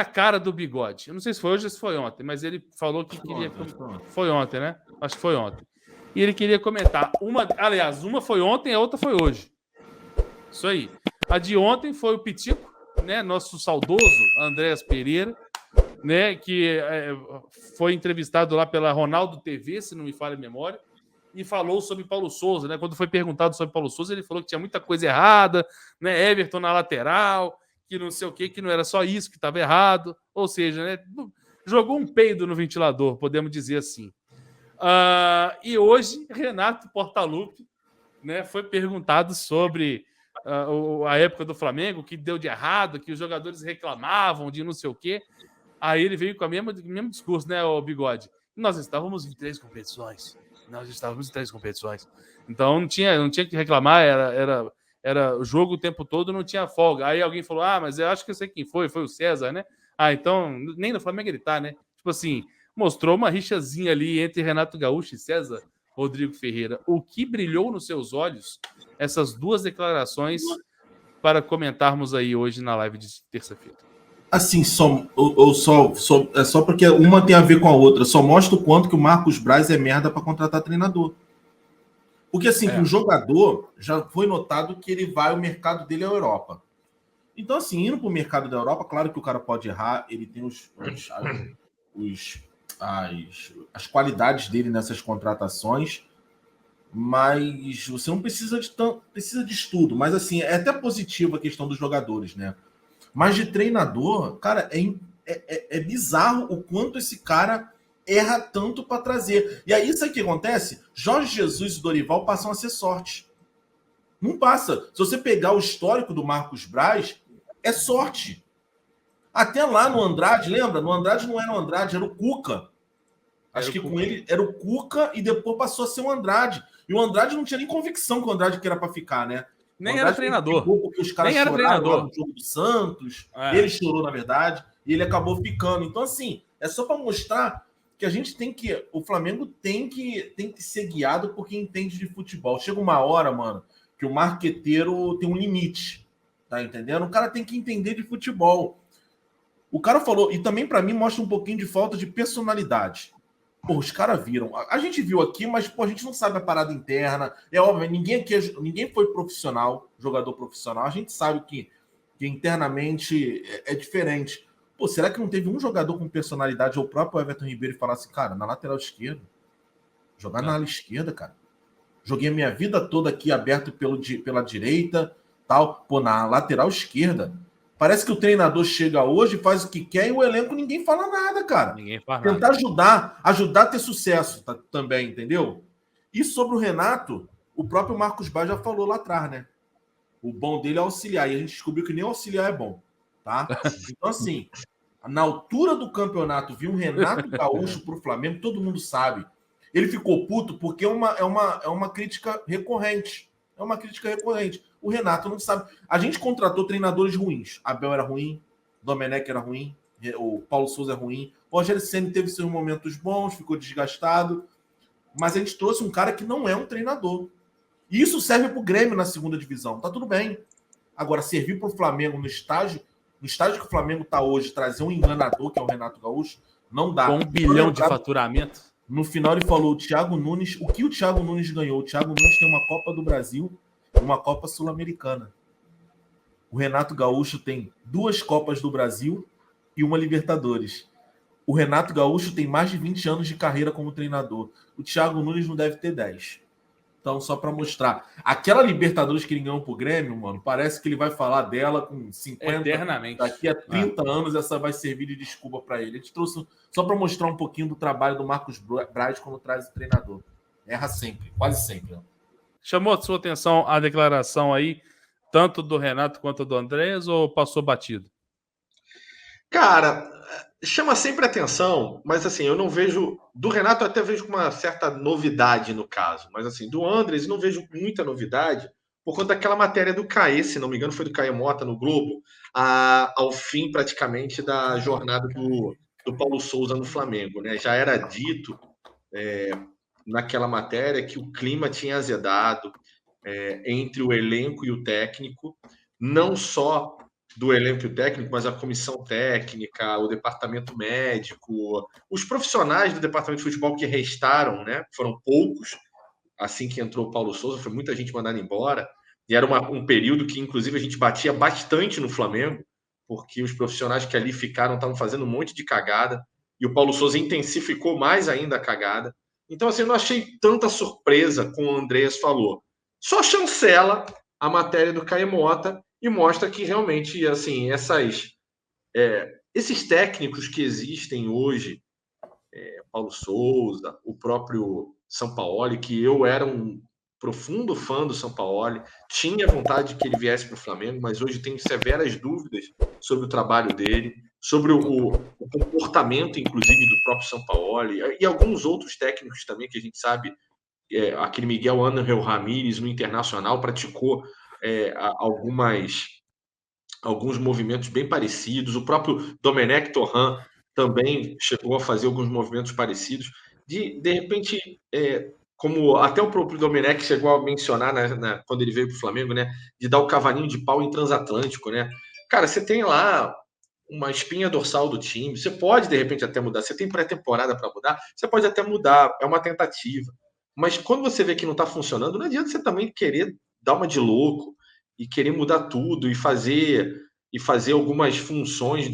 cara do Bigode. Eu não sei se foi hoje ou se foi ontem, mas ele falou que queria... Foi ontem, né? Acho que foi ontem. E ele queria comentar. Aliás, uma foi ontem, a outra foi hoje. Isso aí. A de ontem foi o Pitico, né? Nosso saudoso Andréas Pereira, né? Que foi entrevistado lá pela Ronaldo TV, se não me falha a memória, e falou sobre Paulo Souza, né? Quando foi perguntado sobre Paulo Souza, ele falou que tinha muita coisa errada, né? Everton na lateral, que não sei o quê, que não era só isso que estava errado. Ou seja, né? Jogou um peido no ventilador, podemos dizer assim. E hoje, Renato Portaluppi, né, foi perguntado sobre a época do Flamengo, que deu de errado, que os jogadores reclamavam de não sei o quê. Aí ele veio com o mesmo discurso, né, o Bigode? Nós estávamos em 3 competições. Então não tinha que reclamar, era o jogo o tempo todo, não tinha folga. Aí alguém falou, mas eu acho que eu sei quem foi o César, né? Então nem no Flamengo ele tá, né? Tipo assim, mostrou uma rixazinha ali entre Renato Gaúcho e César Rodrigo Ferreira. O que brilhou nos seus olhos essas duas declarações para comentarmos aí hoje na live de terça-feira? Assim, é só porque uma tem a ver com a outra. Só mostra o quanto que o Marcos Braz é merda para contratar treinador. Porque assim, o jogador já foi notado que ele vai, o mercado dele é a Europa. Então, assim, indo para o mercado da Europa, claro que o cara pode errar, ele tem as qualidades dele nessas contratações, mas você não precisa de estudo. Mas assim, é até positivo a questão dos jogadores, né? Mas de treinador, cara, é bizarro o quanto esse cara erra tanto para trazer. E aí, isso aí que acontece? Jorge Jesus e Dorival passam a ser sorte. Não passa. Se você pegar o histórico do Marcos Braz, é sorte. Até lá no Andrade, lembra? No Andrade não era o Andrade, era o Cuca. Acho que com ele era o Cuca e depois passou a ser o Andrade. E o Andrade não tinha nem convicção que o Andrade que era para ficar, né? Nem era treinador. Porque os caras choraram lá no jogo do Santos. Ele chorou, na verdade, e ele acabou ficando. Então, assim, é só para mostrar que a gente tem que... O Flamengo tem que ser guiado por quem entende de futebol. Chega uma hora, mano, que o marqueteiro tem um limite. Tá entendendo? O cara tem que entender de futebol. O cara falou... E também, para mim, mostra um pouquinho de falta de personalidade. Pô, os caras viram. A gente viu aqui, mas pô, a gente não sabe a parada interna. É óbvio, ninguém foi profissional, jogador profissional. A gente sabe que internamente é diferente. Pô, será que não teve um jogador com personalidade, ou o próprio Everton Ribeiro, e falar assim, cara, na lateral esquerda, jogar na ala esquerda, cara. Joguei a minha vida toda aqui aberto pela direita, tal. Pô, na lateral esquerda. Parece que o treinador chega hoje, faz o que quer e o elenco ninguém fala nada, cara. Ninguém fala nada. Tentar ajudar a ter sucesso também, entendeu? E sobre o Renato, o próprio Marcos Braz já falou lá atrás, né? O bom dele é auxiliar. E a gente descobriu que nem auxiliar é bom, tá? Então, assim, na altura do campeonato, viu um Renato Gaúcho pro Flamengo, todo mundo sabe. Ele ficou puto porque é uma crítica recorrente. É uma crítica recorrente. O Renato não sabe. A gente contratou treinadores ruins. Abel era ruim, Domenech era ruim, o Paulo Souza é ruim. O Rogério Ceni teve seus momentos bons, ficou desgastado. Mas a gente trouxe um cara que não é um treinador. E isso serve para o Grêmio na segunda divisão. Tá tudo bem. Agora, servir para o Flamengo no estágio que o Flamengo está hoje, trazer um enganador, que é o Renato Gaúcho, não dá. Com 1 bilhão de faturamento. No final ele falou, o Thiago Nunes... O que o Thiago Nunes ganhou? O Thiago Nunes tem uma Copa do Brasil e uma Copa Sul-Americana. O Renato Gaúcho tem 2 Copas do Brasil e uma Libertadores. O Renato Gaúcho tem mais de 20 anos de carreira como treinador. O Thiago Nunes não deve ter 10. Então, só para mostrar. Aquela Libertadores que ele ganhou pro Grêmio, mano, parece que ele vai falar dela com 50... Eternamente. Daqui a 30 anos, essa vai servir de desculpa para ele. A gente trouxe só para mostrar um pouquinho do trabalho do Marcos Braz quando traz o treinador. Erra sempre, quase sempre. Né? Chamou a sua atenção a declaração aí, tanto do Renato quanto do Andrés, ou passou batido? Cara, chama sempre atenção, mas assim, eu não vejo... Do Renato eu até vejo com uma certa novidade no caso, mas assim, do Andrés eu não vejo muita novidade, por conta daquela matéria do Caê, se não me engano, foi do Caê Mota no Globo, ao fim praticamente da jornada do Paulo Souza no Flamengo, né? Já era dito naquela matéria que o clima tinha azedado entre o elenco e o técnico, não só do elenco técnico, mas a comissão técnica, o departamento médico, os profissionais do departamento de futebol que restaram, né? Foram poucos, assim que entrou o Paulo Souza, foi muita gente mandada embora, e era um período que, inclusive, a gente batia bastante no Flamengo, porque os profissionais que ali ficaram estavam fazendo um monte de cagada, e o Paulo Souza intensificou mais ainda a cagada. Então, assim, eu não achei tanta surpresa com o Andreas falou. Só chancela a matéria do Caio Mota e mostra que realmente, assim, esses técnicos que existem hoje, Paulo Souza, o próprio Sampaoli, que eu era um profundo fã do Sampaoli, tinha vontade de que ele viesse para o Flamengo, mas hoje tenho severas dúvidas sobre o trabalho dele, sobre o comportamento, inclusive, do próprio Sampaoli e alguns outros técnicos também que a gente sabe. Aquele Miguel Ángel Ramírez no Internacional praticou alguns movimentos bem parecidos. O próprio Domenech Torrent também chegou a fazer alguns movimentos parecidos. De repente, como até o próprio Domenech chegou a mencionar quando ele veio para o Flamengo, né, de dar o cavalinho de pau em transatlântico, né? Cara, você tem lá uma espinha dorsal do time, você pode de repente até mudar, você tem pré-temporada para mudar, você pode até mudar, é uma tentativa. Mas quando você vê que não está funcionando, não adianta você também querer dar uma de louco e querer mudar tudo e fazer algumas funções,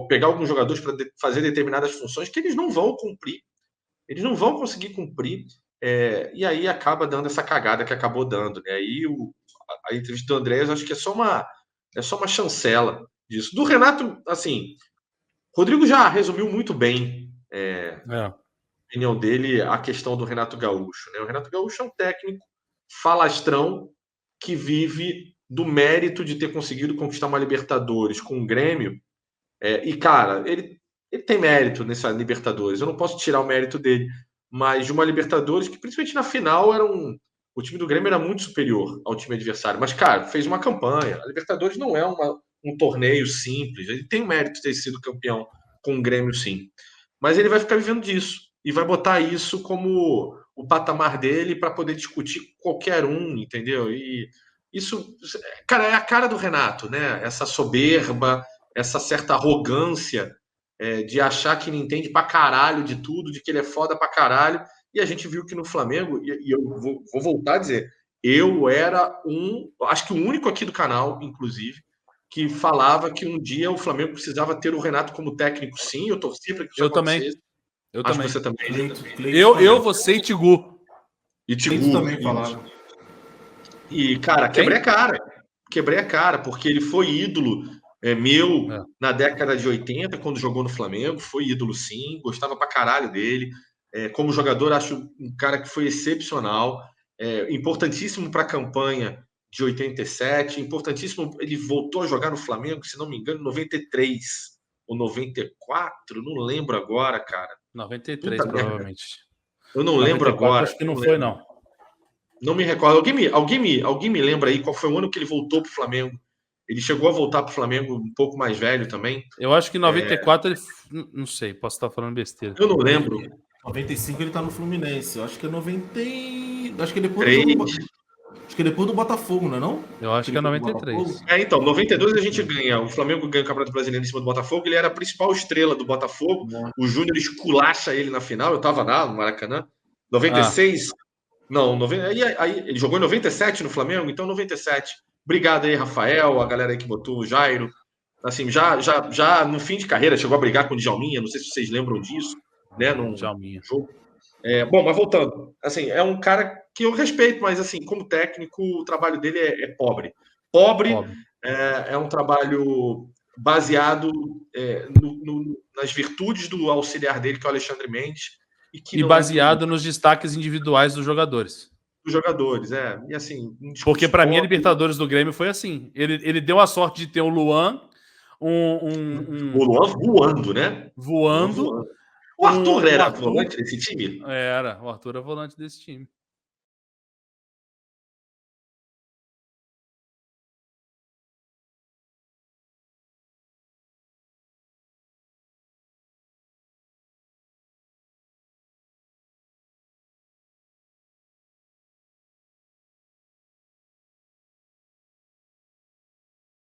pegar alguns jogadores para fazer determinadas funções que eles não vão cumprir. Eles não vão conseguir cumprir. E aí acaba dando essa cagada que acabou dando. Né? Aí a entrevista do Andrés, acho que é só uma chancela disso. Do Renato, assim, Rodrigo já resumiu muito bem a opinião dele, a questão do Renato Gaúcho. Né? O Renato Gaúcho é um técnico falastrão que vive do mérito de ter conseguido conquistar uma Libertadores com o Grêmio. E, cara, ele tem mérito nessa Libertadores. Eu não posso tirar o mérito dele, mas de uma Libertadores que, principalmente na final, o time do Grêmio era muito superior ao time adversário. Mas, cara, fez uma campanha. A Libertadores não é um torneio simples. Ele tem o mérito de ter sido campeão com o Grêmio, sim. Mas ele vai ficar vivendo disso. E vai botar isso como o patamar dele para poder discutir qualquer um, entendeu? E isso, cara, é a cara do Renato, né? Essa soberba, essa certa arrogância de achar que ele entende pra caralho de tudo, de que ele é foda pra caralho. E a gente viu que no Flamengo, e eu vou voltar a dizer, eu era acho que o único aqui do canal, inclusive, que falava que um dia o Flamengo precisava ter o Renato como técnico, sim. Eu torcia para que isso acontecesse. Eu acho também. Que você também. Você e Tigu. E Tigu também falava. E, cara, quebrei a cara, porque ele foi ídolo na década de 80, quando jogou no Flamengo, foi ídolo sim, gostava pra caralho dele. Como jogador, acho um cara que foi excepcional, importantíssimo para a campanha de 87, importantíssimo, ele voltou a jogar no Flamengo, se não me engano, em 93 ou 94, não lembro agora, cara. 93, provavelmente. Eu não lembro agora. Acho que não foi, não. Não me recordo. Alguém me lembra aí qual foi o ano que ele voltou para o Flamengo? Ele chegou a voltar para o Flamengo um pouco mais velho também? Eu acho que em 94 ele... Não sei, posso estar falando besteira. Eu não lembro. 95 ele tá no Fluminense. Eu acho que é 90. Acho que depois do Botafogo, não é não? Eu acho que é 93. Então, 92 a gente ganha. O Flamengo ganha o Campeonato Brasileiro em cima do Botafogo. Ele era a principal estrela do Botafogo. O Júnior esculacha ele na final. Eu tava lá no Maracanã. 96... Não, aí ele jogou em 97 no Flamengo, então 97. Obrigado aí, Rafael, a galera aí que botou o Jairo. Assim, já no fim de carreira chegou a brigar com o Djalminha, não sei se vocês lembram disso, né? Num jogo. Bom, mas voltando, assim, é um cara que eu respeito, mas assim, como técnico, o trabalho dele é pobre. Pobre. É um trabalho baseado nas virtudes do auxiliar dele, que é o Alexandre Mendes. E baseado nos destaques individuais dos jogadores. E assim... Porque para mim a Libertadores do Grêmio foi assim. Ele deu a sorte de ter o Luan, O Luan voando, né? Voando. O Arthur era volante desse time? Era, o Arthur era volante desse time.